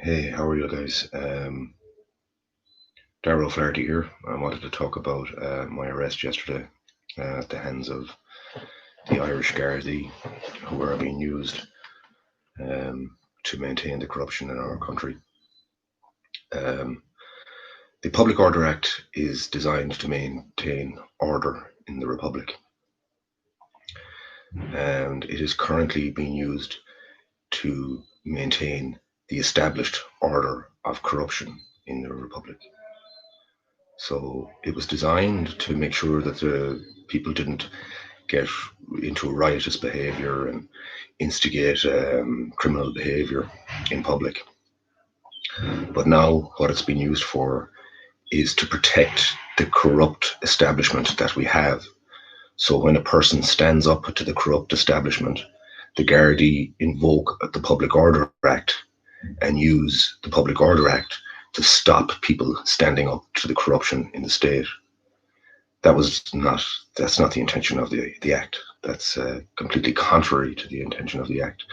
Hey, how are you guys? Darrell Flaherty here. I wanted to talk about my arrest yesterday at the hands of the Irish Gardaí, who are being used to maintain the corruption in our country. Um, the Public Order Act is designed to maintain order in the Republic, and it is currently being used to maintain the established order of corruption in the Republic. So it was designed to make sure that the people didn't get into riotous behaviour and instigate criminal behaviour in public. But now what it's been used for is to protect the corrupt establishment that we have. So when a person stands up to the corrupt establishment, the Gardaí invoke the Public Order Act and use the Public Order Act to stop people standing up to the corruption in the state. That's not the intention of the act. That's completely contrary to the intention of the act.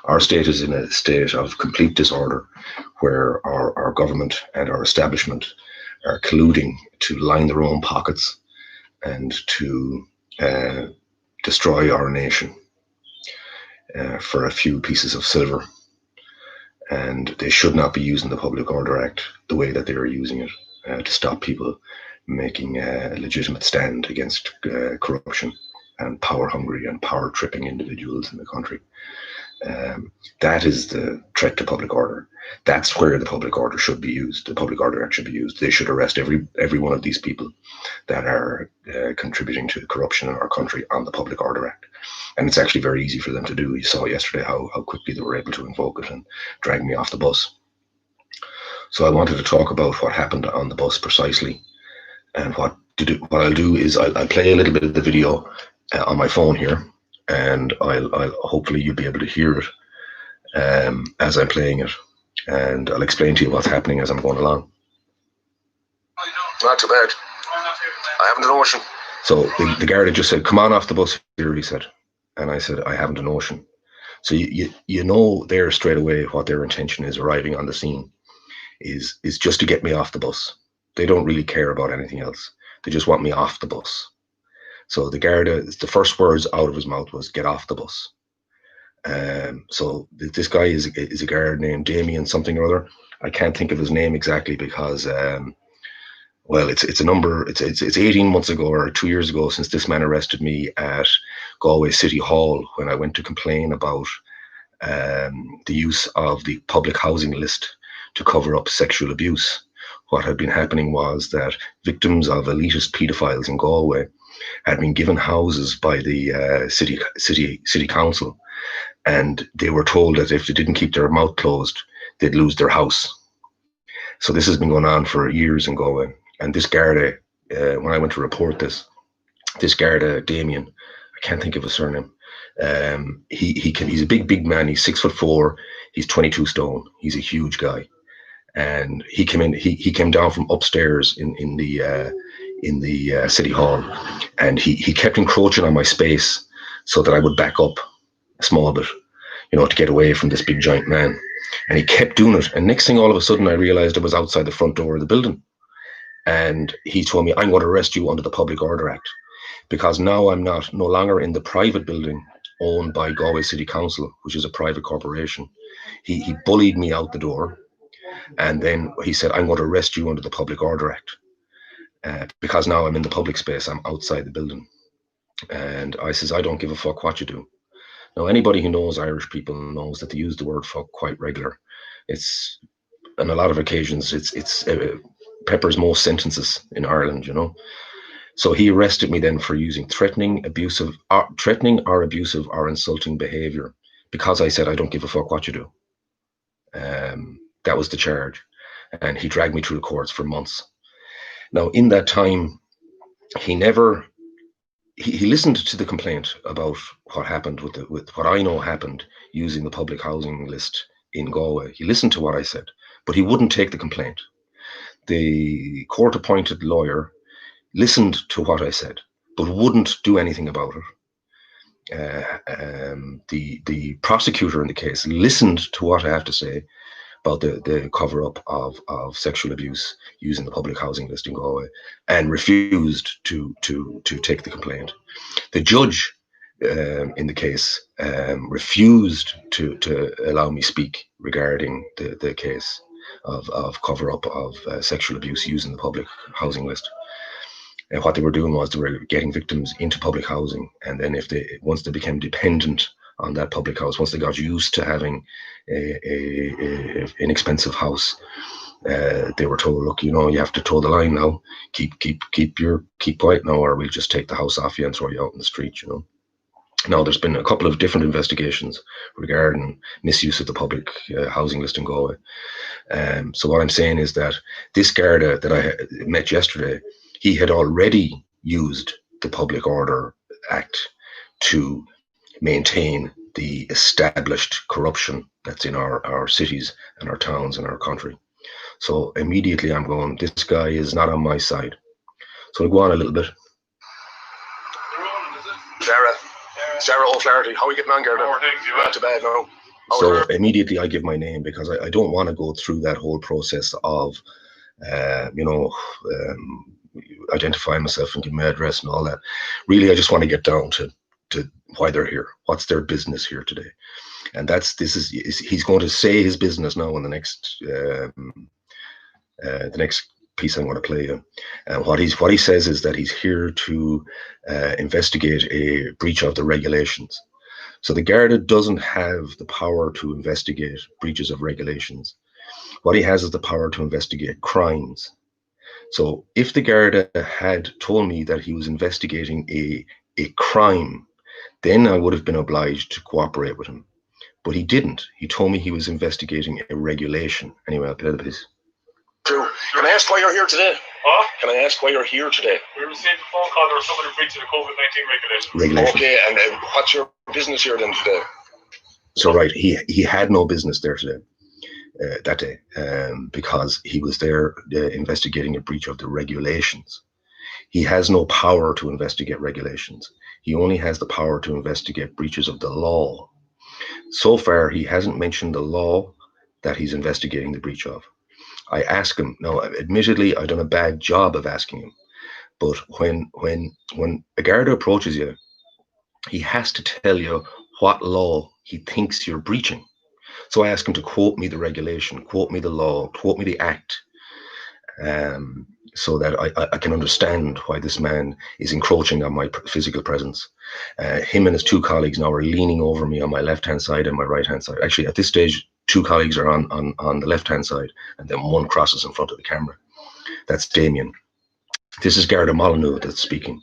Our state is in a state of complete disorder where our government and our establishment are colluding to line their own pockets and to destroy our nation for a few pieces of silver. And they should not be using the Public Order Act the way that they are using it to stop people making a legitimate stand against corruption and power-hungry and power-tripping individuals in the country. That is the threat to public order. That's where the public order should be used. The Public Order Act should be used. They should arrest every one of these people that are contributing to corruption in our country on the Public Order Act. And it's actually very easy for them to do. You saw yesterday how quickly they were able to invoke it and drag me off the bus. So I wanted to talk about what happened on the bus precisely. And what I'll do is I'll play a little bit of the video on my phone here, and I'll hopefully you'll be able to hear it as I'm playing it, and I'll explain to you what's happening as I'm going along. Not too bad. I haven't a notion. So the guard just said, "Come on off the bus here," he said, and I said, "I haven't a notion." So you know there straight away what their intention is arriving on the scene is just to get me off the bus. They don't really care about anything else. They just want me off the bus. So the Garda, the first words out of his mouth was, "Get off the bus." So this guy is a guard named Damien something or other. I can't think of his name exactly because, well, it's a number. It's 18 months ago or 2 years ago since this man arrested me at Galway City Hall when I went to complain about the use of the public housing list to cover up sexual abuse. What had been happening was that victims of elitist paedophiles in Galway had been given houses by the city council, and they were told that if they didn't keep their mouth closed, they'd lose their house. So this has been going on for years in Galway. And this Garda, when I went to report this Garda, Damien, I can't think of his surname. He's a big man. He's 6'4". He's 22 stone. He's a huge guy. And he came in. He came down from upstairs in the city hall, and he kept encroaching on my space so that I would back up a small bit, to get away from this big giant man. And he kept doing it. And next thing, all of a sudden, I realized I was outside the front door of the building. And he told me, "I'm going to arrest you under the Public Order Act, because now I'm no longer in the private building owned by Galway City Council, which is a private corporation." He bullied me out the door. And then he said, "I'm going to arrest you under the Public Order Act because now I'm in the public space. I'm outside the building." And I says, "I don't give a fuck what you do." Now, anybody who knows Irish people knows that they use the word fuck quite regular. It's, on a lot of occasions, it's peppers most sentences in Ireland, So he arrested me then for using threatening, or abusive or insulting behavior because I said, "I don't give a fuck what you do." That was the charge. And he dragged me through the courts for months. Now, in that time, he listened to the complaint about what happened with what I know happened using the public housing list in Galway. He listened to what I said, but he wouldn't take the complaint. The court-appointed lawyer listened to what I said, but wouldn't do anything about it. The prosecutor in the case listened to what I have to say, about the cover up of sexual abuse using the public housing list in Galway, and refused to take the complaint. The judge in the case refused to allow me speak regarding the case of cover up of sexual abuse using the public housing list. And what they were doing was they were getting victims into public housing, and then once they became dependent on that public house, once they got used to having an expensive house, they were told, look, you have to toe the line now. Keep quiet now, or we'll just take the house off you and throw you out in the street. Now, there's been a couple of different investigations regarding misuse of the public housing list in Galway. So what I'm saying is that this Garda that I met yesterday, he had already used the Public Order Act to maintain the established corruption that's in our cities and our towns and our country. So immediately I'm going, this guy is not on my side. So I'll go on a little bit. Sarah O'Flaherty, how are we getting on, Garda? Not too bad, no. So immediately I give my name, because I don't want to go through that whole process of, identifying myself and give my address and all that. Really, I just want to get down to why they're here. What's their business here today? And he's going to say his business now in the next piece I'm going to play you. And what he says is that he's here to investigate a breach of the regulations. So the Garda doesn't have the power to investigate breaches of regulations. What he has is the power to investigate crimes. So if the Garda had told me that he was investigating a crime, then I would have been obliged to cooperate with him. But he didn't. He told me he was investigating a regulation. Anyway, I'll play the piece. Can I ask why you're here today? What? Can I ask why you're here today? We received a phone call there was somebody breaching the COVID-19 regulations. Okay, and what's your business here then today? So right, he had no business there today, that day, because he was there investigating a breach of the regulations. He has no power to investigate regulations. He only has the power to investigate breaches of the law. So far, he hasn't mentioned the law that he's investigating the breach of. I ask him, now admittedly, I've done a bad job of asking him, but when a Garda approaches you, he has to tell you what law he thinks you're breaching. So I ask him to quote me the regulation, quote me the law, quote me the act, so that I can understand why this man is encroaching on my physical presence. Him and his two colleagues now are leaning over me on my left-hand side and my right-hand side. Actually, at this stage, two colleagues are on the left-hand side, and then one crosses in front of the camera. That's Damien. This is Garda Molyneux that's speaking.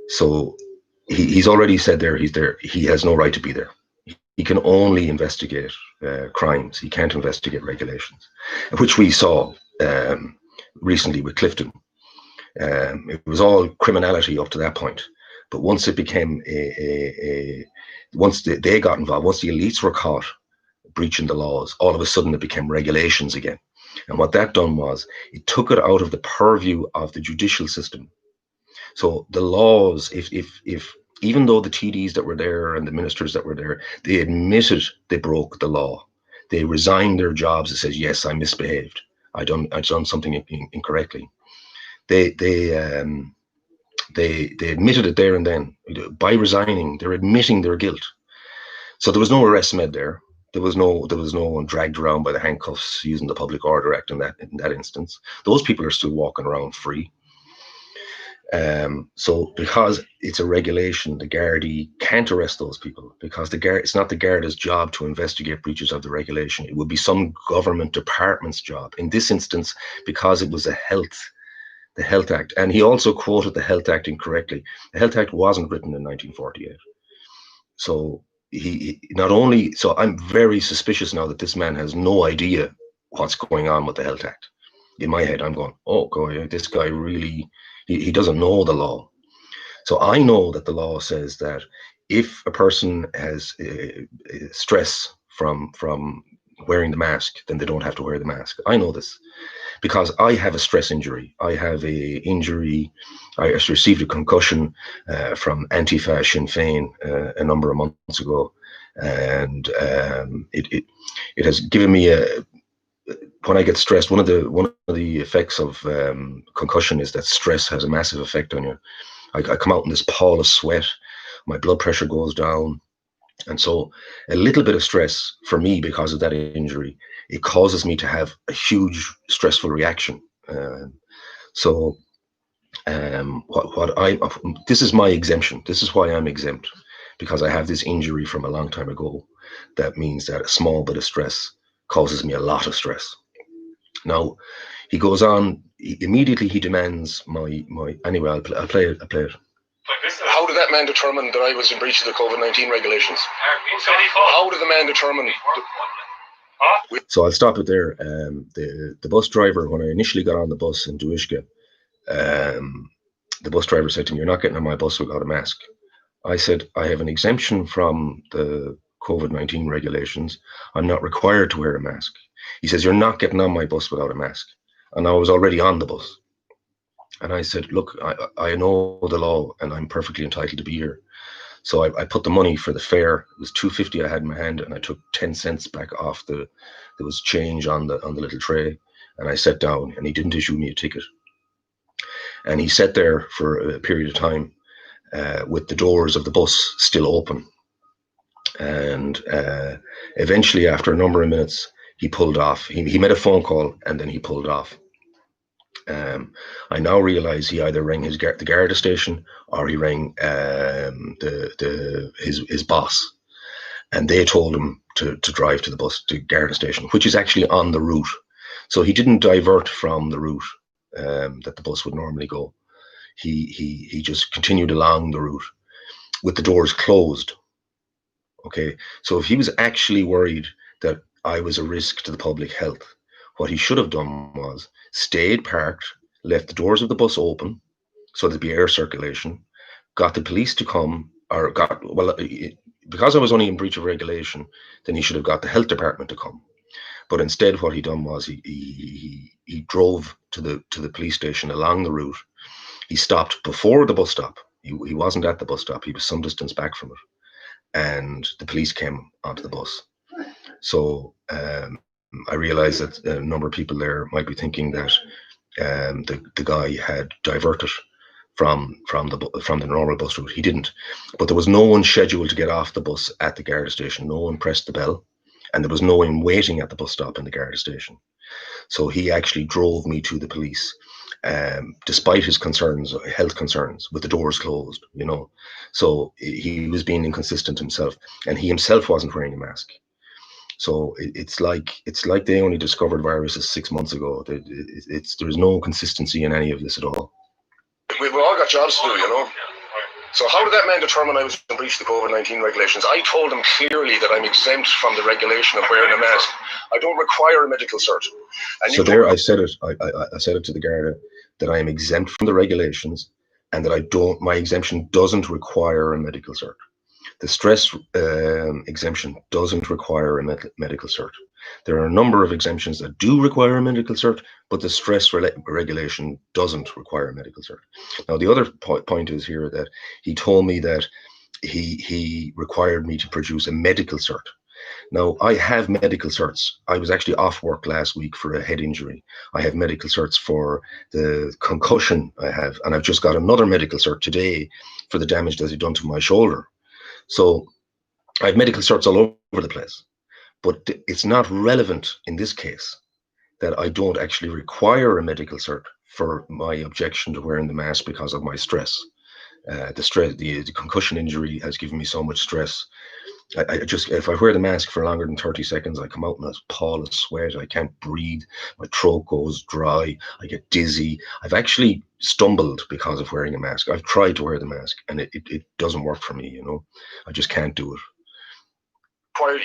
So he's already said there he's there. He has no right to be there. He can only investigate crimes. He can't investigate regulations, which we saw recently with Clifton. It was all criminality up to that point. But once it became once they got involved, once the elites were caught breaching the laws, all of a sudden it became regulations again. And what that done was it took it out of the purview of the judicial system. So the laws, if even though the TDs that were there and the ministers that were there, they admitted they broke the law. They resigned their jobs and said, yes, I misbehaved. I've done something incorrectly. They admitted it there and then. By resigning, they're admitting their guilt. So there was no arrest made there. There was no one dragged around by the handcuffs using the Public Order Act in that instance. Those people are still walking around free. So because it's a regulation, the Gardaí can't arrest those people, because it's not the Garda's job to investigate breaches of the regulation. It would be some government department's job. In this instance, because it was the Health Act, and he also quoted the Health Act incorrectly. The Health Act wasn't written in 1948. So he not only, so I'm very suspicious now that this man has no idea what's going on with the Health Act. In my head, I'm going, oh God, this guy really, he doesn't know the law. So I know that the law says that if a person has stress from wearing the mask, then they don't have to wear the mask. I know this because I have a stress injury. I have a injury. I received a concussion from Antifa Sinn Féin a number of months ago. and it has given me when I get stressed, one of the effects of concussion is that stress has a massive effect on you. I come out in this pall of sweat, my blood pressure goes down, and so a little bit of stress for me because of that injury, it causes me to have a huge stressful reaction. So this is my exemption. This is why I'm exempt, because I have this injury from a long time ago. That means that a small bit of stress causes me a lot of stress. Now, he goes on. Immediately, he demands my. Anyway, I'll play it. How did that man determine that I was in breach of the COVID-19 regulations? How did the man determine? So I'll stop it there. The bus driver, when I initially got on the bus in Duishka, the bus driver said to me, "You're not getting on my bus without a mask." I said, "I have an exemption from the COVID-19 regulations. I'm not required to wear a mask." He says, "You're not getting on my bus without a mask." And I was already on the bus. And I said, "Look, I know the law and I'm perfectly entitled to be here." So I put the money for the fare. It was $2.50 I had in my hand, and I took 10 cents back off there was change on the little tray, and I sat down, and he didn't issue me a ticket. And he sat there for a period of time with the doors of the bus still open. And eventually, after a number of minutes, he pulled off. He made a phone call, and then he pulled off. I now realize he either rang the Garda station or he rang his boss, and they told him to drive to the Garda station, which is actually on the route. So he didn't divert from the route that the bus would normally go. He just continued along the route with the doors closed. Okay, so if he was actually worried that I was a risk to the public health, what he should have done was stayed parked, left the doors of the bus open so there'd be air circulation, got the police to come, or because I was only in breach of regulation, then he should have got the health department to come. But instead, what he done was he drove to the police station along the route. He stopped before the bus stop. He wasn't at the bus stop. He was some distance back from it, and the police came onto the bus. So I realized that a number of people there might be thinking that the guy had diverted from the normal bus route. He didn't, but there was no one scheduled to get off the bus at the Garda station. No one pressed the bell, and there was no one waiting at the bus stop in the Garda station. So he actually drove me to the police, despite his health concerns, with the doors closed. So he was being inconsistent himself, and he himself wasn't wearing a mask. So it's like they only discovered viruses 6 months ago. There's no consistency in any of this at all. We've all got jobs to do, So how did that man determine I was in breach of the COVID-19 regulations? I told him clearly that I'm exempt from the regulation of wearing a mask. I don't require a medical cert. And so there, I said it. I said it to the Garda that I am exempt from the regulations, and that my exemption doesn't require a medical cert. The stress exemption doesn't require a medical cert. There are a number of exemptions that do require a medical cert, but the stress regulation doesn't require a medical cert. Now, the other point is here that he told me that he required me to produce a medical cert. Now, I have medical certs. I was actually off work last week for a head injury. I have medical certs for the concussion I have, and I've just got another medical cert today for the damage that is done to my shoulder. So I have medical certs all over the place, but it's not relevant in this case that I don't actually require a medical cert for my objection to wearing the mask because of my stress. The concussion injury has given me so much stress. I just, if I wear the mask for longer than 30 seconds, I come out in a pall of sweat. I can't breathe. My throat goes dry. I get dizzy. I've actually stumbled because of wearing a mask. I've tried to wear the mask, and it doesn't work for me, I just can't do it.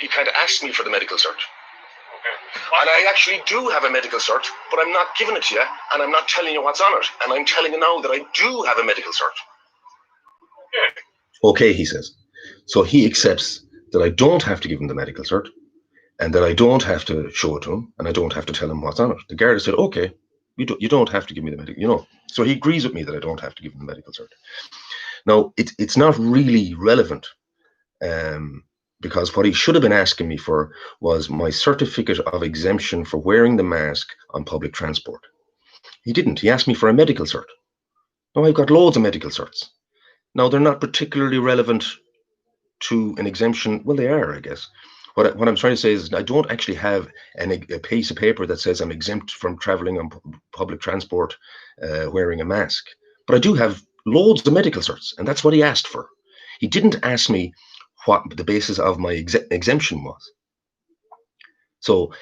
You can't ask me for the medical cert. Okay. And I actually do have a medical cert, but I'm not giving it to you, and I'm not telling you what's on it. And I'm telling you now that I do have a medical cert. Okay, he says. So he accepts that I don't have to give him the medical cert, and that I don't have to show it to him, and I don't have to tell him what's on it. The Garda said, okay, you don't have to give me the medical, So he agrees with me that I don't have to give him the medical cert. Now, it's not really relevant, because what he should have been asking me for was my certificate of exemption for wearing the mask on public transport. He didn't. He asked me for a medical cert. Now, I've got loads of medical certs. Now, they're not particularly relevant to an exemption. Well, they are, I guess. What I'm trying to say is I don't actually have a piece of paper that says I'm exempt from traveling on public transport wearing a mask. But I do have loads of medical certs, and that's what he asked for. He didn't ask me what the basis of my exemption was. So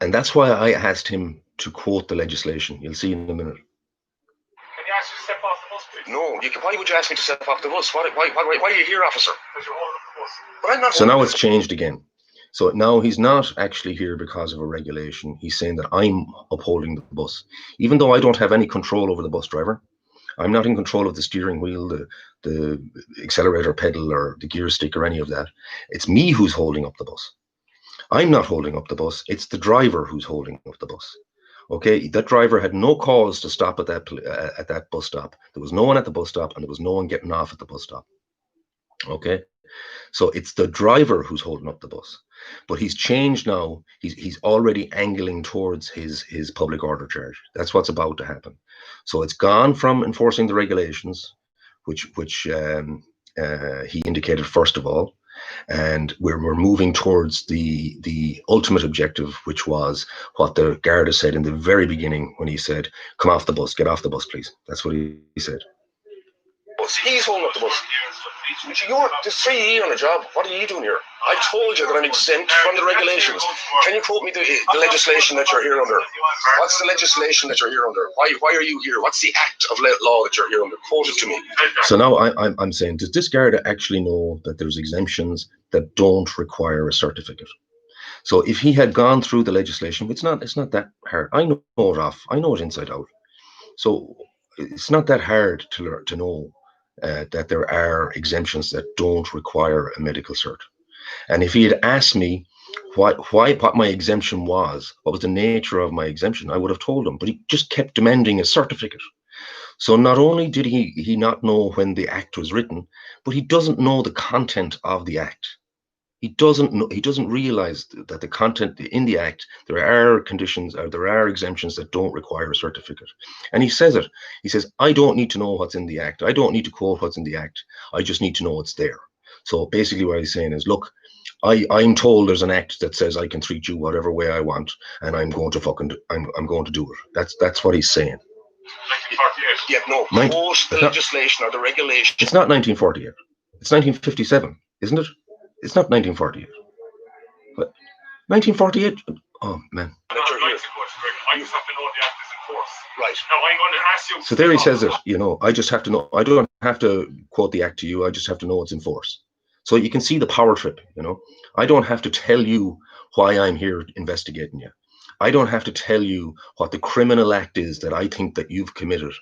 and that's why I asked him to quote the legislation. You'll see in a minute. Can you ask you to step off the bus, please? No, why would you ask me to step off the bus? Why are you here, officer? Because you're holding up the bus. But I'm not. So now it's changed again. So now he's not actually here because of a regulation. He's saying that I'm upholding the bus, even though I don't have any control over the bus driver. I'm not in control of the steering wheel, the accelerator pedal, or the gear stick, or any of that. It's me who's holding up the bus. I'm not holding up the bus. It's the driver who's holding up the bus. Okay, that driver had no cause to stop at that bus stop. There was no one at the bus stop, and there was no one getting off at the bus stop. Okay, so it's the driver who's holding up the bus. But he's changed now. He's already angling towards his public order charge. That's what's about to happen. So it's gone from enforcing the regulations, which he indicated first of all, and we're moving towards the ultimate objective, which was what the Garda said in the very beginning when he said, "Come off the bus, get off the bus, please." That's what he said. But he's holding up the bus. There's 3 years on the job. What are you doing here? I told you that I'm exempt from the regulations. Can you quote me the legislation that you're here under? What's the legislation that you're here under? Why are you here? What's the act of law that you're here under? Quote it to me. So now I'm saying, does this Garda actually know that there's exemptions that don't require a certificate? So if he had gone through the legislation, it's not that hard. I know it off. I know it inside out. So it's not that hard to know that there are exemptions that don't require a medical cert. And if he had asked me what my exemption was, what was the nature of my exemption, I would have told him. But he just kept demanding a certificate. So not only did he not know when the act was written, but he doesn't know the content of the act. He doesn't realize that the content in the act, there are conditions, or there are exemptions that don't require a certificate. And he says it. He says, I don't need to know what's in the act. I don't need to quote what's in the act. I just need to know it's there. So basically what he's saying is, look, I'm told there's an act that says I can treat you whatever way I want, and I'm going to do it. That's what he's saying. 1948. Yeah, no, the legislation or the regulation. It's not 1948. It's 1957, isn't it? It's not 1948. But 1948. Oh man. I just have to know the act is in force. Right. Now I'm going to ask you. So there he says it. I just have to know. I don't have to quote the act to you. I just have to know it's in force. So you can see the power trip. I don't have to tell you why I'm here investigating you. I don't have to tell you what the criminal act is that I think that you've committed,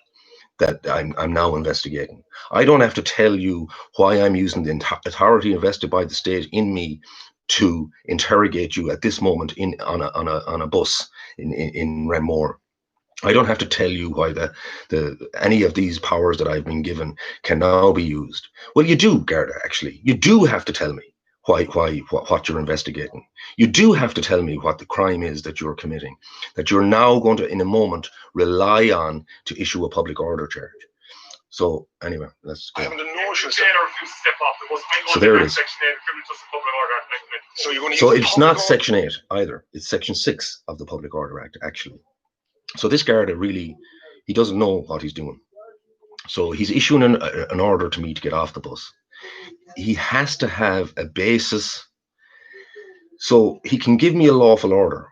that I'm now investigating. I don't have to tell you why I'm using the authority invested by the state in me to interrogate you at this moment on a bus in Renmore. I don't have to tell you why any of these powers that I've been given can now be used. Well, you do, Garda, actually. You do have to tell me what you're investigating. You do have to tell me what the crime is that you're committing, that you're now going to, in a moment, rely on to issue a public order charge. So anyway, let's go. I haven't a notion. So there it is. So it's not Section 8 either. It's Section 6 of the Public Order Act, actually. So this Garda really, he doesn't know what he's doing. So he's issuing an order to me to get off the bus. He has to have a basis. So he can give me a lawful order,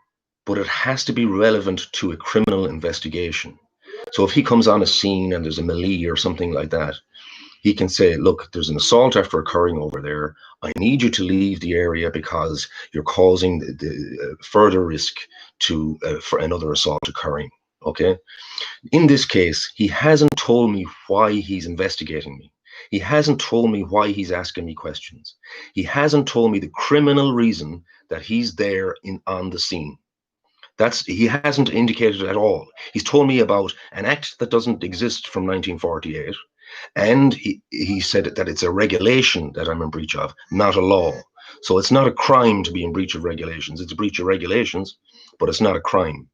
but it has to be relevant to a criminal investigation. So if he comes on a scene and there's a melee or something like that, he can say, look, there's an assault after occurring over there. I need you to leave the area because you're causing the further risk for another assault occurring. Okay. In this case, he hasn't told me why he's investigating me. He hasn't told me why he's asking me questions. He hasn't told me the criminal reason that he's there on the scene. He hasn't indicated at all. He's told me about an act that doesn't exist from 1948. And he said that it's a regulation that I'm in breach of, not a law. So it's not a crime to be in breach of regulations. It's a breach of regulations, but it's not a crime.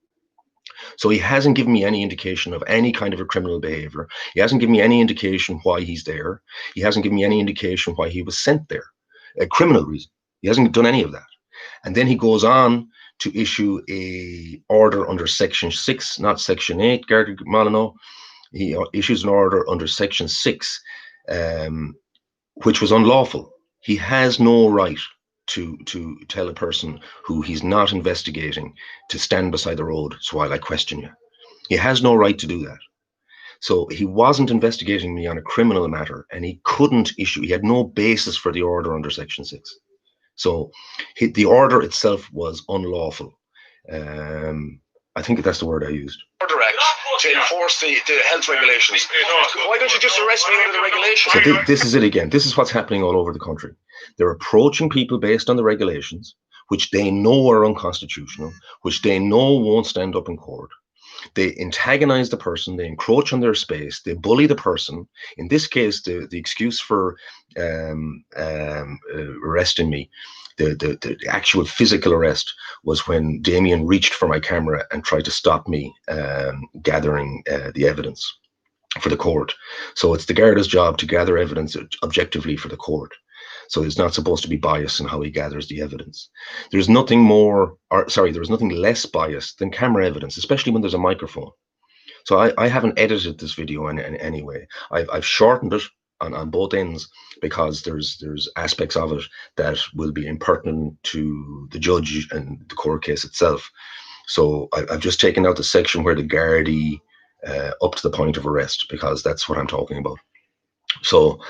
So he hasn't given me any indication of any kind of a criminal behavior. He hasn't given me any indication why he's there. He hasn't given me any indication why he was sent there, a criminal reason. He hasn't done any of that. And then he goes on to issue a order under Section 6, not Section 8, Garda Molyneux. He issues an order under Section 6, which was unlawful. He has no right to tell a person who he's not investigating to stand beside the road while I question you. He has no right to do that. So he wasn't investigating me on a criminal matter, and he couldn't issue, he had no basis for the order under Section 6. So the order itself was unlawful. I think that's the word I used. Order Act to enforce the health regulations. Why don't you just arrest me under the regulations? So this is it again. This is what's happening all over the country. They're approaching people based on the regulations, which they know are unconstitutional, which they know won't stand up in court. They antagonize the person, they encroach on their space, they bully the person. In this case, the excuse for arresting me, the actual physical arrest, was when Damien reached for my camera and tried to stop me gathering the evidence for the court. So it's the Garda's job to gather evidence objectively for the court. So he's not supposed to be biased in how he gathers the evidence. There's nothing more, there's nothing less biased than camera evidence, especially when there's a microphone. So I haven't edited this video in any way. I've shortened it on both ends because there's aspects of it that will be impertinent to the judge and the court case itself. So I've just taken out the section where the Gardaí up to the point of arrest, because that's what I'm talking about. So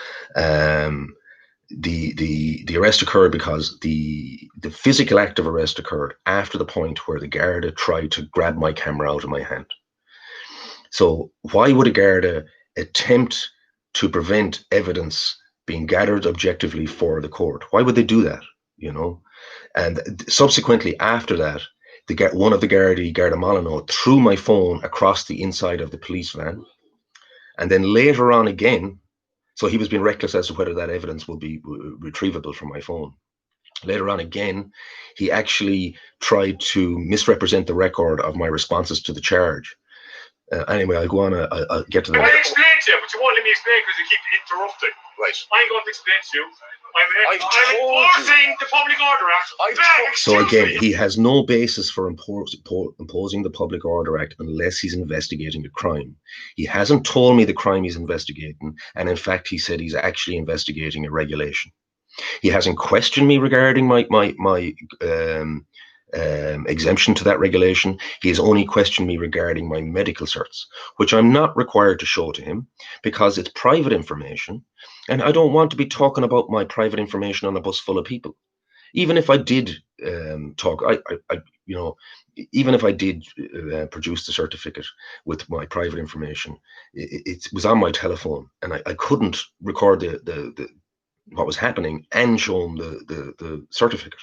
the arrest occurred because the physical act of arrest occurred after the point where the Garda tried to grab my camera out of my hand. So why would a Garda attempt to prevent evidence being gathered objectively for the court? Why would they do that? You know, and subsequently after that, one of the Garda Molyneux threw my phone across the inside of the police van, and then later on again. So he was being reckless as to whether that evidence will be retrievable from my phone. Later on again, he actually tried to misrepresent the record of my responses to the charge. Anyway, I'll go on, I'll get to that. I explained to you, but you won't let me explain because you keep interrupting. Right. I'm going to explain to you. I'm told enforcing the Public Order Act. So again, he has no basis for imposing the Public Order Act unless he's investigating a crime. He hasn't told me the crime he's investigating, and in fact, he said he's actually investigating a regulation. He hasn't questioned me regarding my exemption to that regulation. He has only questioned me regarding my medical certs, which I'm not required to show to him because it's private information, and I don't want to be talking about my private information on a bus full of people. Even if I did talk, even if I did produce the certificate with my private information, it was on my telephone, and I couldn't record the what was happening and show him the certificate.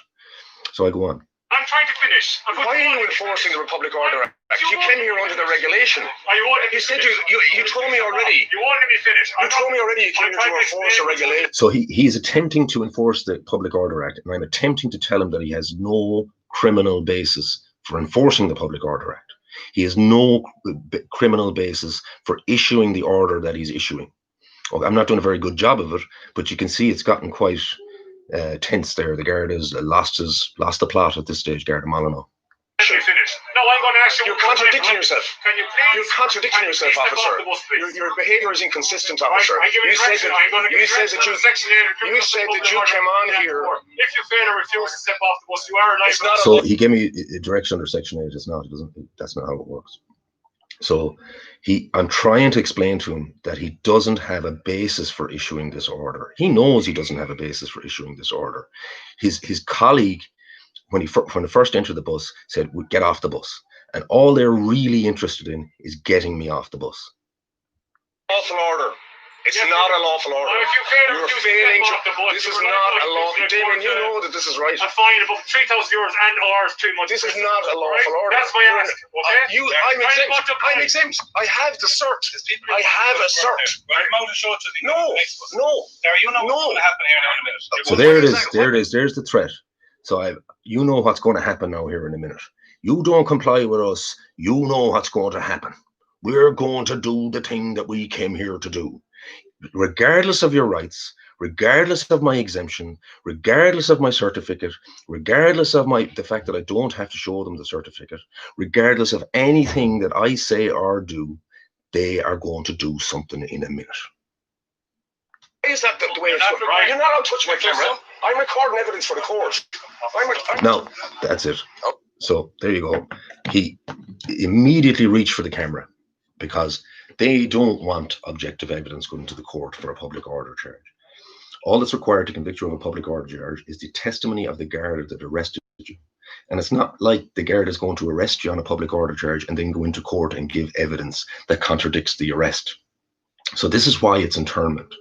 So I go on. I'm trying to finish. Why are you enforcing the Public Order Act? You came here under the regulation. You said you told me already. You wanted me to finish. You told me already you came here to enforce a regulation. So he's attempting to enforce the Public Order Act, and I'm attempting to tell him that he has no criminal basis for enforcing the Public Order Act. He has no criminal basis for issuing the order that he's issuing. I'm not doing a very good job of it, but you can see it's gotten quite tense there. The Garda's lost the plot at this stage, Garda Molyneux. Finish. No, I'm going to ask you. You're contradicting yourself. Can you please? You're contradicting yourself, officer. Your behaviour is inconsistent, officer. You said that you came on here. If you fail or refuse to step off the bus, you are liable. So he gave me a direction under Section 8. It's not. It doesn't. That's not how it works. So I'm trying to explain to him that he doesn't have a basis for issuing this order. He knows he doesn't have a basis for issuing this order. His colleague, when he first entered the bus, said, "Get off the bus." And all they're really interested in is getting me off the bus. Lawful order. It's not a lawful order. You're failing to. This is not a lawful. Damien, you know that this is right. A fine of up to €3,000 and or 3 months. This is not a lawful order. That's my ask. Okay. I'm exempt. I'm exempt. I have the cert. I have a cert. No. You know what's going to happen here now in a minute. So there it is. There it is. There's the threat. So you know what's going to happen now here in a minute. You don't comply with us. You know what's going to happen. We're going to do the thing that we came here to do. Regardless of your rights, regardless of my exemption, regardless of my certificate, regardless of the fact that I don't have to show them the certificate, regardless of anything that I say or do, they are going to do something in a minute. Is that the way it's going? You're not allowed to touch my camera. I'm recording evidence for the court. No, that's it. So there you go. He immediately reached for the camera because they don't want objective evidence going to the court for a public order charge. All that's required to convict you of a public order charge is the testimony of the guard that arrested you. And it's not like the guard is going to arrest you on a public order charge and then go into court and give evidence that contradicts the arrest. So this is why it's internment.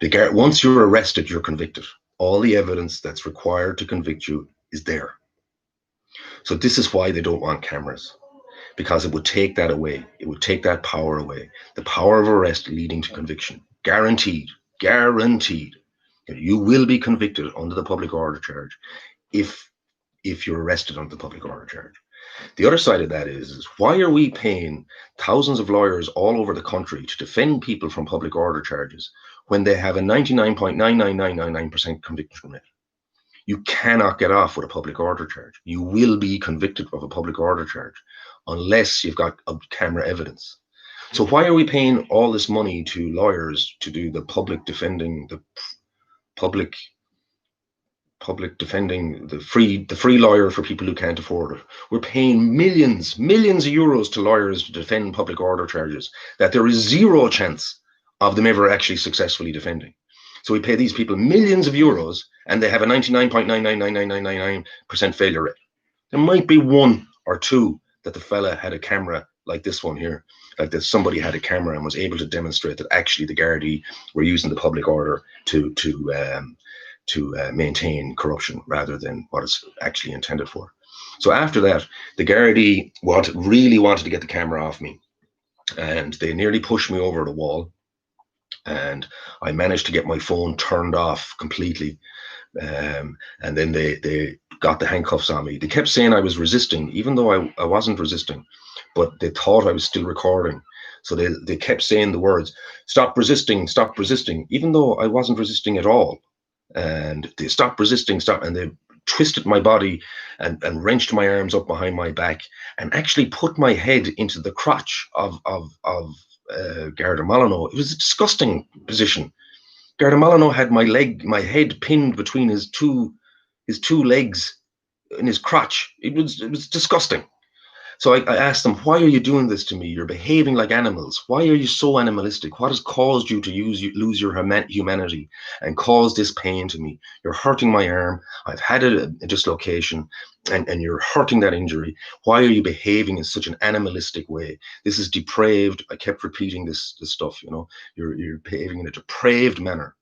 The guard, once you're arrested, you're convicted. All the evidence that's required to convict you is there. So this is why they don't want cameras. Because it would take that away. It would take that power away. The power of arrest leading to conviction. Guaranteed. Guaranteed. You will be convicted under the public order charge if you're arrested under the public order charge. The other side of that is why are we paying thousands of lawyers all over the country to defend people from public order charges when they have a 99.99999% conviction rate? You cannot get off with a public order charge. You will be convicted of a public order charge unless you've got camera evidence. So why are we paying all this money to lawyers to do the public defending, the free lawyer for people who can't afford it? We're paying millions of euros to lawyers to defend public order charges that there is zero chance of them ever actually successfully defending. So we pay these people millions of euros and they have a 99.99999% failure rate. There might be one or two that the fella had a camera like this one here, like that somebody had a camera and was able to demonstrate that actually the Gardaí were using the public order to maintain corruption rather than what it's actually intended for. So after that, the Gardaí really wanted to get the camera off me, and they nearly pushed me over the wall. And I managed to get my phone turned off completely. And then they got the handcuffs on me. They kept saying I was resisting, even though I wasn't resisting, but they thought I was still recording. So they kept saying the words, stop resisting, even though I wasn't resisting at all. And they stop resisting, and they twisted my body and wrenched my arms up behind my back and actually put my head into the crotch of Garda Molyneux. It was a disgusting position. Garda Molyneux had my head pinned between his two legs in his crotch. It was disgusting. So I asked them, why are you doing this to me? You're behaving like animals. Why are you so animalistic? What has caused you to lose your humanity and cause this pain to me? You're hurting my arm. I've had a dislocation and you're hurting that injury. Why are you behaving in such an animalistic way? This is depraved. I kept repeating this stuff, you know, you're behaving in a depraved manner.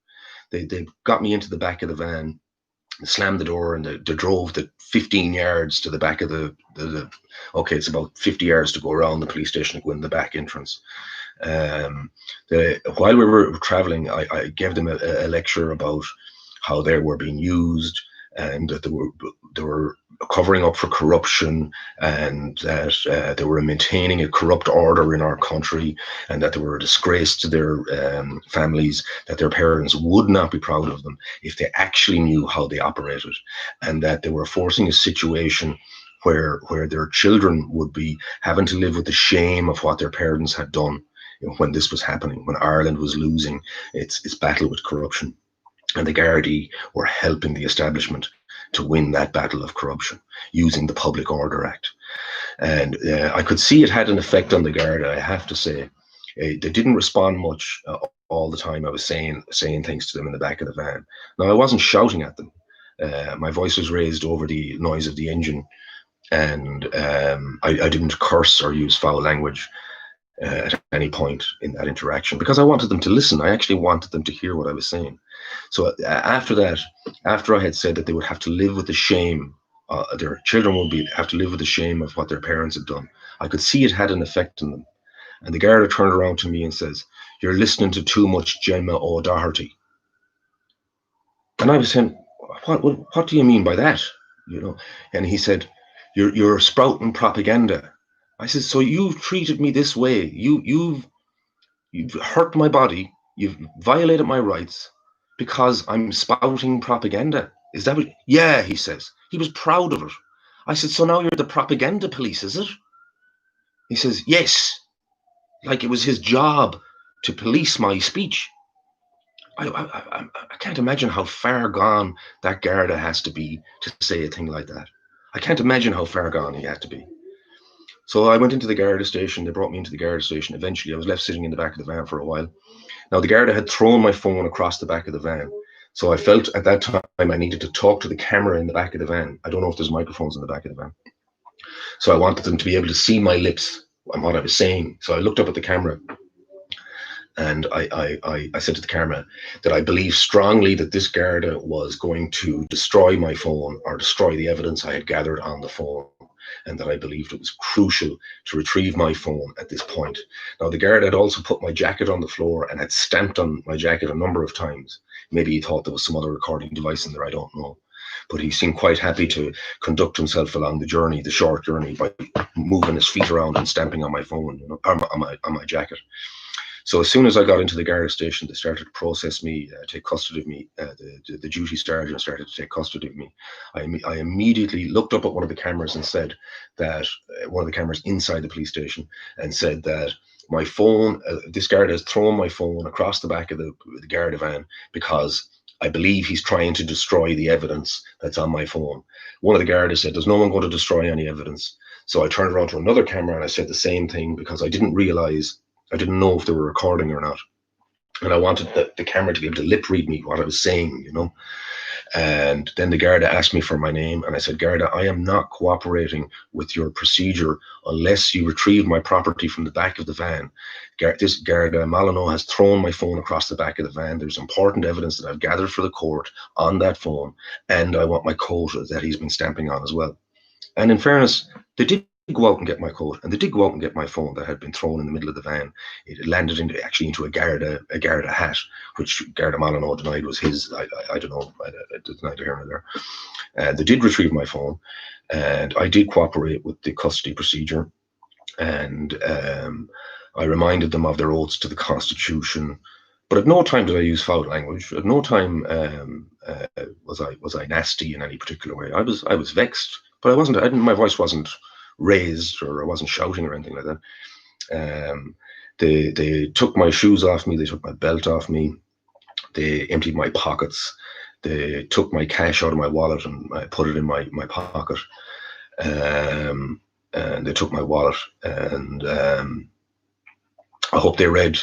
They got me into the back of the van, slammed the door, and they drove the 15 yards to the back of the okay, it's about 50 yards to go around the police station and go in the back entrance. While we were traveling, I gave them a lecture about how they were being used and that they were covering up for corruption, and that they were maintaining a corrupt order in our country, and that they were a disgrace to their families, that their parents would not be proud of them if they actually knew how they operated, and that they were forcing a situation where their children would be having to live with the shame of what their parents had done, you know, when this was happening, when Ireland was losing its battle with corruption. And the Gardaí were helping the establishment to win that battle of corruption using the Public Order Act. And I could see it had an effect on the Garda, I have to say. They didn't respond much all the time I was saying things to them in the back of the van. Now, I wasn't shouting at them. My voice was raised over the noise of the engine, and I didn't curse or use foul language. at any point in that interaction, because I wanted them to listen. I actually wanted them to hear what I was saying. So after that, after I had said that they would have to live with the shame, their children would have to live with the shame of what their parents had done, I could see it had an effect on them. And the Garda turned around to me and says, "You're listening to too much Gemma O'Doherty." And I was saying, what do you mean by that? You know, and he said, "You're sprouting propaganda." I said, "So you've treated me this way. You've hurt my body. You've violated my rights because I'm spouting propaganda. Is that what?" "Yeah," he says. He was proud of it. I said, "So now you're the propaganda police, is it?" He says, "Yes." Like it was his job to police my speech. I can't imagine how far gone that Garda has to be to say a thing like that. I can't imagine how far gone he had to be. So I went into the Garda station. They brought me into the Garda station. Eventually, I was left sitting in the back of the van for a while. Now, the Garda had thrown my phone across the back of the van. So I felt at that time I needed to talk to the camera in the back of the van. I don't know if there's microphones in the back of the van. So I wanted them to be able to see my lips and what I was saying. So I looked up at the camera. And I said to the camera that I believe strongly that this Garda was going to destroy my phone or destroy the evidence I had gathered on the phone, and that I believed it was crucial to retrieve my phone at this point. Now, the Garda had also put my jacket on the floor and had stamped on my jacket a number of times. Maybe he thought there was some other recording device in there, I don't know. But he seemed quite happy to conduct himself along the journey, the short journey, by moving his feet around and stamping on my phone, you know, on my jacket. So as soon as I got into the Garda station, they started to process me, take custody of me. The duty sergeant started to take custody of me. I immediately looked up at one of the cameras and said that, one of the cameras inside the police station, and said that my phone, this guard has thrown my phone across the back of the Garda van because I believe he's trying to destroy the evidence that's on my phone. One of the guards said, "There's no one going to destroy any evidence." So I turned around to another camera and I said the same thing, because I didn't know if they were recording or not. And I wanted the camera to be able to lip read me what I was saying, you know. And then the Garda asked me for my name, and I said, "Garda, I am not cooperating with your procedure unless you retrieve my property from the back of the van. This Garda Malino has thrown my phone across the back of the van. There's important evidence that I've gathered for the court on that phone, and I want my coat that he's been stamping on as well." And in fairness, they did go out and get my coat, and they did go out and get my phone that had been thrown in the middle of the van. It landed into a Garda hat, which Garda Malino denied was his. I don't know. It's neither here nor there. They did retrieve my phone, and I did cooperate with the custody procedure. And I reminded them of their oaths to the Constitution. But at no time did I use foul language. At no time was I nasty in any particular way. I was vexed, but I wasn't. My voice wasn't raised, or I wasn't shouting or anything like that. They took my shoes off me. They took my belt off me. They emptied my pockets. They took my cash out of my wallet and put it in my pocket. And they took my wallet. And I hope they read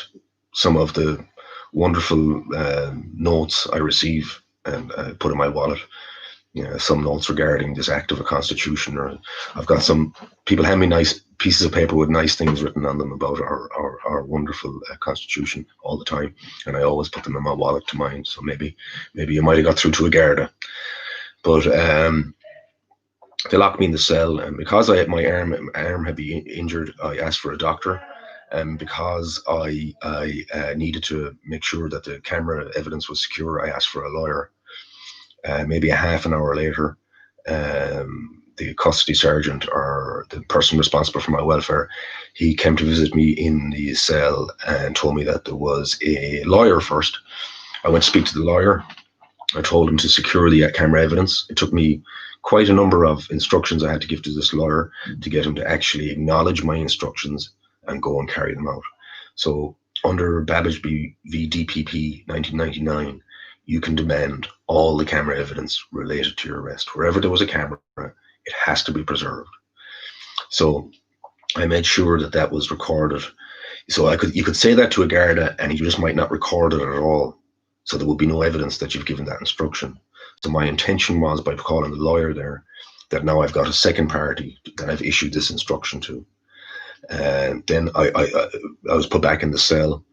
some of the wonderful notes I receive and put in my wallet. You know, some notes regarding this act of the Constitution, or I've got some people hand me nice pieces of paper with nice things written on them about our wonderful Constitution all the time, and I always put them in my wallet to mine. So maybe you might have got through to a Garda. But they locked me in the cell, and because my arm had been injured, I asked for a doctor. And because I needed to make sure that the camera evidence was secure, I asked for a lawyer. Maybe a half an hour later, the custody sergeant, or the person responsible for my welfare, he came to visit me in the cell and told me that there was a lawyer first. I went to speak to the lawyer. I told him to secure the camera evidence. It took me quite a number of instructions I had to give to this lawyer to get him to actually acknowledge my instructions and go and carry them out. So under Babbage v. DPP 1999, you can demand all the camera evidence related to your arrest. Wherever there was a camera, it has to be preserved. So I made sure that was recorded. So you could say that to a Garda, and you just might not record it at all. So there would be no evidence that you've given that instruction. So my intention was, by calling the lawyer there, that now I've got a second party that I've issued this instruction to. And then I was put back in the cell,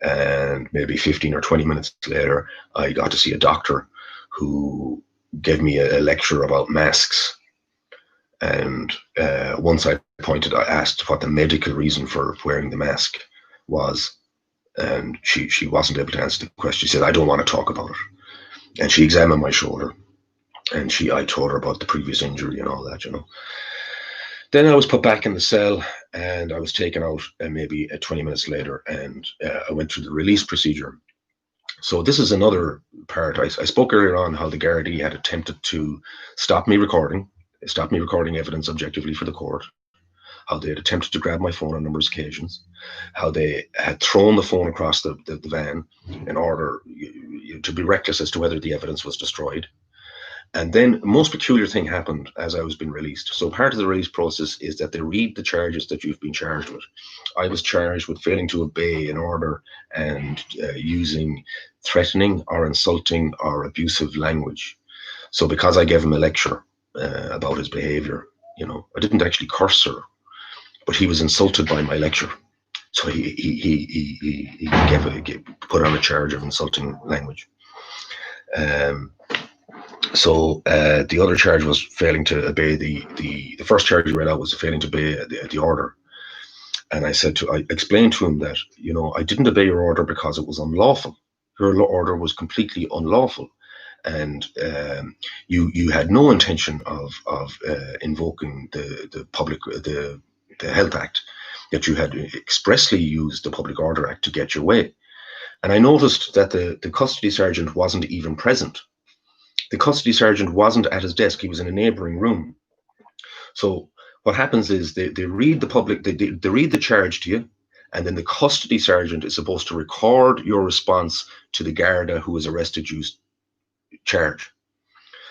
and maybe 15 or 20 minutes later, I got to see a doctor who gave me a lecture about masks. And once I asked what the medical reason for wearing the mask was, and she wasn't able to answer the question. She said, "I don't want to talk about it." And she examined my shoulder, and I told her about the previous injury and all that, Then I was put back in the cell, and I was taken out maybe 20 minutes later, and I went through the release procedure. So this is another part. I spoke earlier on how the Gardaí had attempted to stop me recording evidence objectively for the court, how they had attempted to grab my phone on a number of occasions, how they had thrown the phone across the van in order to be reckless as to whether the evidence was destroyed. And then the most peculiar thing happened as I was being released. So part of the release process is that they read the charges that you've been charged with. I was charged with failing to obey an order and using threatening or insulting or abusive language. So because I gave him a lecture about his behavior, I didn't actually curse her, but he was insulted by my lecture. So he put on a charge of insulting language. So the other charge was failing to obey the first charge he read out was failing to obey the order. And I explained to him that, I didn't obey your order because it was unlawful. Your order was completely unlawful. And you had no intention of invoking the Health Act, that you had expressly used the Public Order Act to get your way. And I noticed that the custody sergeant wasn't even present. The custody sergeant wasn't at his desk. He was in a neighboring room. So what happens is they read they read the charge to you, and then the custody sergeant is supposed to record your response to the Garda who has arrested you's charge.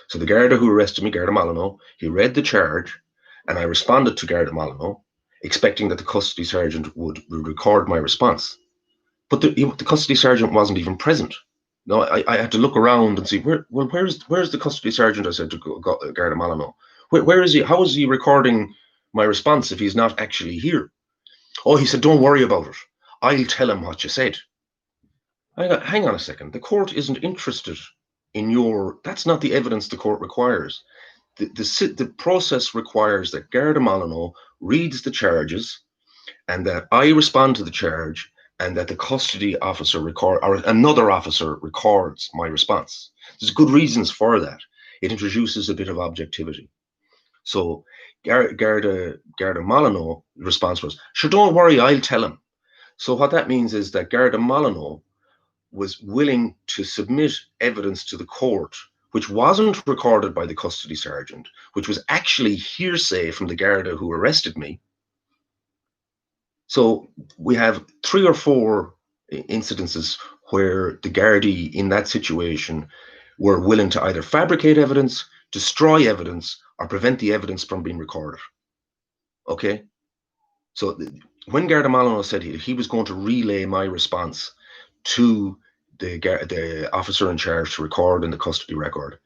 So the Garda who arrested me, Garda Molyneux, he read the charge, and I responded to Garda Molyneux, expecting that the custody sergeant would record my response. But the custody sergeant wasn't even present. No, I had to look around and see where's the custody sergeant? I said to Garda Molyneux. Where is he? How is he recording my response if he's not actually here? Oh, he said, don't worry about it. I'll tell him what you said. Hang on a second. The court isn't interested in that's not the evidence the court requires. The process requires that Garda Molyneux reads the charges, and that I respond to the charge, and that the custody officer or another officer records my response. There's good reasons for that. It introduces a bit of objectivity. So Garda Molyneux response was, sure, don't worry, I'll tell him. So what that means is that Garda Molyneux was willing to submit evidence to the court, which wasn't recorded by the custody sergeant, which was actually hearsay from the Garda who arrested me. So we have 3 or 4 incidences where the Gardaí in that situation were willing to either fabricate evidence, destroy evidence, or prevent the evidence from being recorded. Okay? So when Garda Molyneux said he was going to relay my response to the officer in charge to record in the custody record,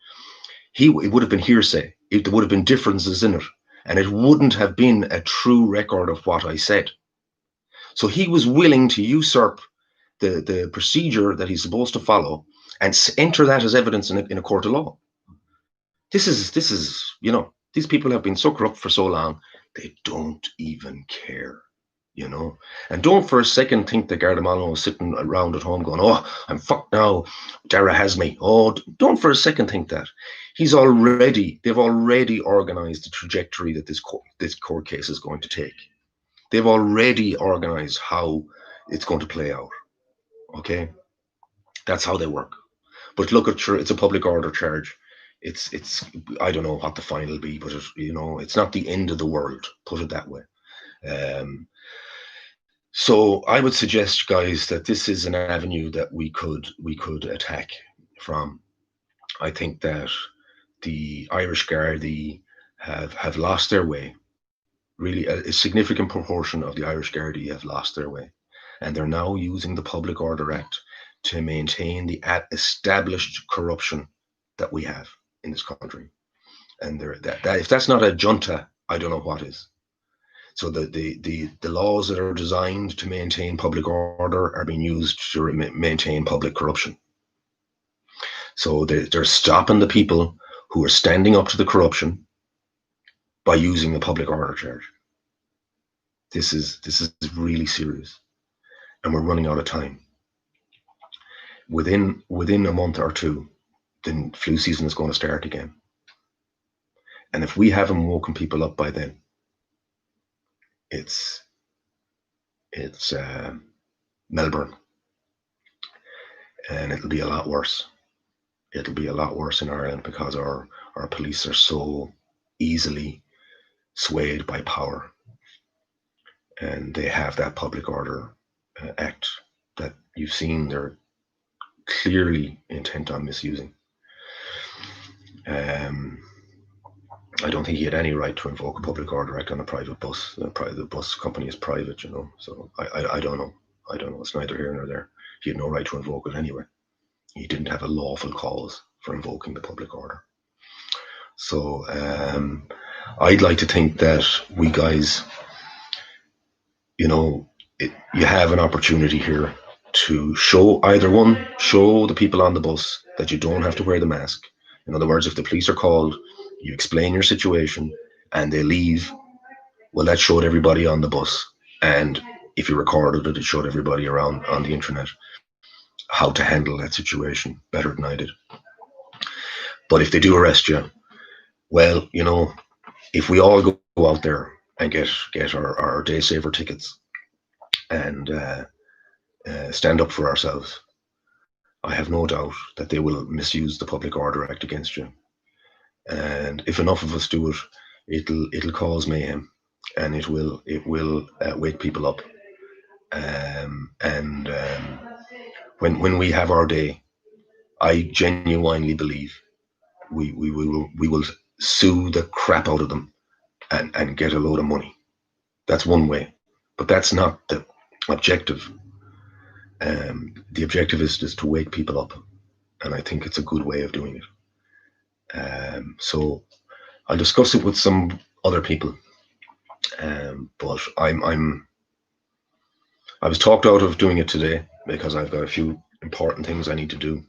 it would have been hearsay. There would have been differences in it, and it wouldn't have been a true record of what I said. So he was willing to usurp the procedure that he's supposed to follow and enter that as evidence in a court of law. This is these people have been so corrupt for so long, they don't even care, And don't for a second think that Garda Molyneux is sitting around at home going, oh, I'm fucked now, Dara has me. Oh, don't for a second think that. They've already organized the trajectory that this court case is going to take. They've already organized how it's going to play out. Okay, that's how they work. But look at it's a public order charge. It's I don't know what the final will be, but it's not the end of the world. Put it that way. So I would suggest, guys, that this is an avenue that we could attack from. I think that the Irish Gardaí have lost their way. Really, a significant proportion of the Irish Gardaí have lost their way, and they're now using the Public Order Act to maintain the established corruption that we have in this country. And if that's not a junta, I don't know what is. So the laws that are designed to maintain public order are being used to maintain public corruption. So they're stopping the people who are standing up to the corruption by using the public order charge. This is really serious, and we're running out of time. Within a month or two, the flu season is going to start again. And if we haven't woken people up by then, it's Melbourne, and it'll be a lot worse. It'll be a lot worse in Ireland because our police are so easily swayed by power, and they have that public order act that you've seen they're clearly intent on misusing. I don't think he had any right to invoke a public order act on a private bus. The bus company is private, you know. So I don't know. I don't know. It's neither here nor there. He had no right to invoke it anyway. He didn't have a lawful cause for invoking the public order. So I'd like to think that we guys, you know, you have an opportunity here to show show the people on the bus that you don't have to wear the mask. In other words, if the police are called, you explain your situation and they leave, well, that showed everybody on the bus. And if you recorded it, it showed everybody around on the internet how to handle that situation better than I did. But if they do arrest you, well, you know, if we all go out there and get our day saver tickets and stand up for ourselves, I have no doubt that they will misuse the Public Order Act against you. And if enough of us do it, it'll cause mayhem, and it will wake people up. When we have our day, I genuinely believe we will sue the crap out of them and get a load of money. That's one way, but that's not the objective. The objective is just to wake people up, and I think it's a good way of doing it. So I'll discuss it with some other people, but I was talked out of doing it today because I've got a few important things I need to do.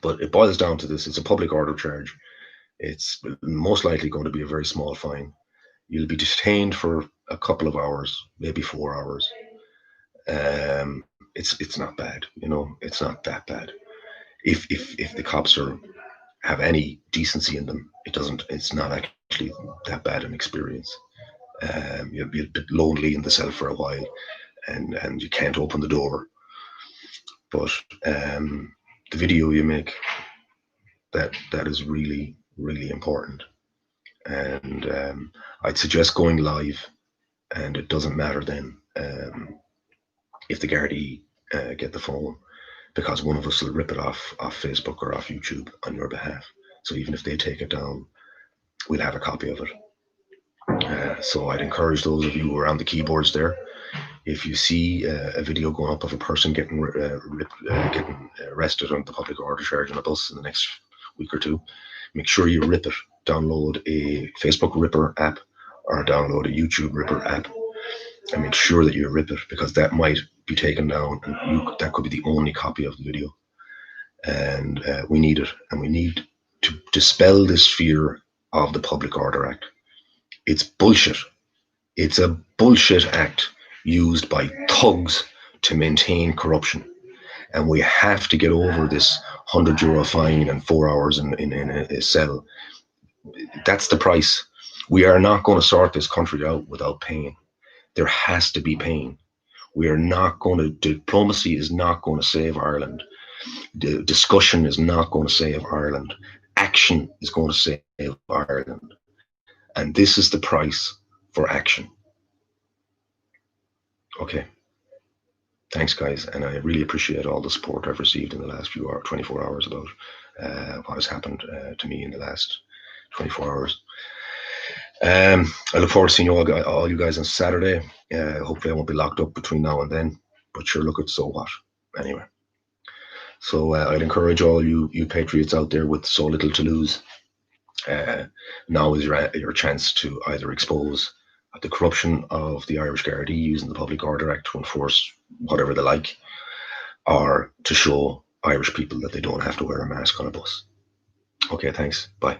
But it boils down to this: it's a public order charge. It's most likely going to be a very small fine. You'll be detained for a couple of hours, maybe 4 hours. It's not bad, you know. It's not that bad. If the cops have any decency in them, it's not actually that bad an experience. You'll be a bit lonely in the cell for a while, and you can't open the door. But the video you make, that is really, really important. And I'd suggest going live, and it doesn't matter then if the Gardaí get the phone, because one of us will rip it off Facebook or off YouTube on your behalf. So even if they take it down, we'll have a copy of it. So I'd encourage those of you who are on the keyboards there, if you see a video going up of a person getting arrested on the public order charge on a bus in the next week or two, make sure you rip it. Download a Facebook Ripper app or download a YouTube Ripper app, and make sure that you rip it, because that might be taken down, and that could be the only copy of the video. And we need it, and we need to dispel this fear of the Public Order Act. It's bullshit. It's a bullshit act used by thugs to maintain corruption. And we have to get over this €100 fine and 4 hours in a cell. That's the price. We are not going to sort this country out without pain. There has to be pain. Diplomacy is not going to save Ireland. The discussion is not going to save Ireland. Action is going to save Ireland. And this is the price for action. Okay. Thanks, guys. And I really appreciate all the support I've received in the last 24 hours about what has happened to me in the last 24 hours. I look forward to seeing all you guys on Saturday. Hopefully I won't be locked up between now and then, but sure, look, it's so what. Anyway. So I'd encourage all you patriots out there with so little to lose. Now is your chance to either expose the corruption of the Irish Gardaí using the Public Order Act to enforce whatever they like, or to show Irish people that they don't have to wear a mask on a bus. Okay, thanks. Bye.